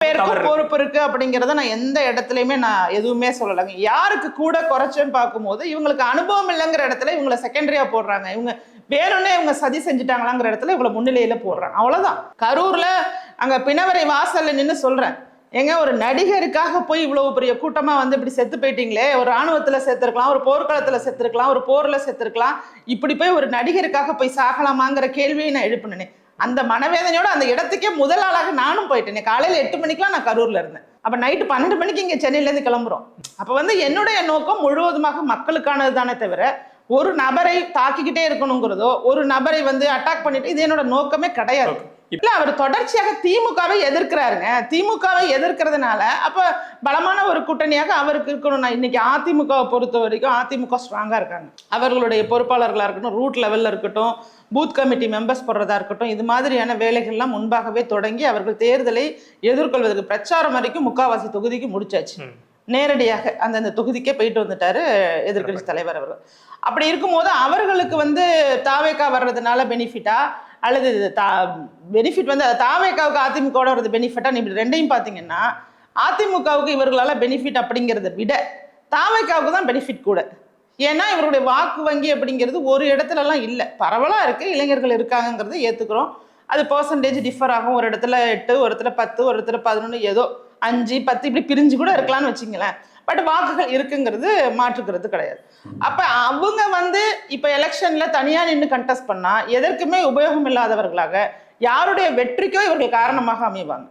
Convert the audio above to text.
பேருக்கும் பொறுப்பு இருக்கு அப்படிங்கறத நான் எந்த இடத்துலயுமே நான் எதுவுமே சொல்லலைங்க. யாருக்கு கூட குறைச்சேன்னு பார்க்கும்போது இவங்களுக்கு அனுபவம் இல்லைங்கிற இடத்துல இவங்களை செகண்டரியா போடுறாங்க. இவங்க வேணும்னே இவங்க சதி செஞ்சுட்டாங்களாங்கிற இடத்துல இவங்களை முன்னிலையில போடுறாங்க. அவ்வளவுதான். கரூர்ல அங்க பிணவரை வாசல்ல நின்று சொல்றேன், ஏங்க ஒரு நடிகருக்காக போய் இவ்வளவு பெரிய கூட்டமா வந்து இப்படி செத்து போயிட்டீங்களே, ஒரு ராணுவத்துல செத்துருக்கலாம், ஒரு போர்க்களத்துல செத்துருக்கலாம், ஒரு போர்ல செத்துருக்கலாம், இப்படி போய் ஒரு நடிகருக்காக போய் சாகலாமாங்கிற கேள்வியை நான் எழுப்பினேன். அந்த மனவேதனையோட அந்த இடத்துக்கே முதல் ஆளாக நானும் போயிட்டேன். காலையில 8 மணிக்கெல்லாம் நான் கரூர்ல இருந்தேன். அப்ப நைட்டு 12 மணிக்கு இங்க சென்னையில இருந்து கிளம்புறோம். அப்ப வந்து என்னுடைய நோக்கம் முழுவதுமாக மக்களுக்கானது தானே தவிர ஒரு நபரை தாக்கிக்கிட்டே இருக்கணுங்கிறதோ, ஒரு நபரை வந்து அட்டாக் பண்ணிட்டு, இது என்னோட நோக்கமே கிடையாது. இல்ல, அவர் தொடர்ச்சியாக திமுகவை எதிர்க்கிறாருங்க. திமுகவை எதிர்க்கிறதுனால அப்ப பலமான ஒரு கூட்டணியாக அவருக்கு இருக்கணும். நான் இன்னைக்கு அதிமுகவை பொறுத்த வரைக்கும் அதிமுக ஸ்ட்ராங்கா இருக்காங்க. அவர்களுடைய பொறுப்பாளர்களா இருக்கட்டும், ரூட் லெவல்ல இருக்கட்டும், பூத் கமிட்டி மெம்பர்ஸ் போடுறதா இருக்கட்டும், இது மாதிரியான வேலைகள்லாம் முன்பாகவே தொடங்கி அவர்கள் தேர்தலை எதிர்கொள்வதற்கு பிரச்சாரம் வரைக்கும் முக்காவாசி தொகுதிக்கு முடிச்சாச்சு. நேரடியாக அந்தந்த தொகுதிக்கே போயிட்டு வந்துட்டாரு எதிர்கட்சி தலைவர் அவர்கள். அப்படி இருக்கும்போது அவர்களுக்கு வந்து தாவேக்கா வர்றதுனால பெனிஃபிட்டா அல்லது பெனிஃபிட் வந்து தாவேக்காவுக்கு அதிமுகவோட வருது பெனிஃபிட்டா, நீ ரெண்டையும் பார்த்தீங்கன்னா அதிமுகவுக்கு இவர்களால பெனிஃபிட் அப்படிங்கிறத விட தாவேக்காவுக்கு தான் பெனிஃபிட் கூட. ஏன்னா இவருடைய வாக்கு வங்கி அப்படிங்கிறது ஒரு இடத்துலலாம் இல்லை, பரவலாக இருக்குது. இளைஞர்கள் இருக்காங்கிறத ஏற்றுக்கிறோம். அது பர்சன்டேஜ் டிஃபர் ஆகும். ஒரு இடத்துல 8, ஒரு இடத்துல 10, ஒரு இடத்துல 11, ஏதோ 5, 10 இப்படி பிரிஞ்சு கூட இருக்கலாம்னு வச்சுங்களேன். பட் வாக்குகள் இருக்குங்கிறது மாற்றுக்கிறது கிடையாது. அப்ப அவங்க வந்து இப்ப எலெக்ஷன்ல தனியா நின்று கண்டெஸ்ட் பண்ணா எதற்குமே உபயோகம் இல்லாதவர்களாக யாருடைய வெற்றிக்கோ இவர்கள் காரணமாக அமைவாங்க.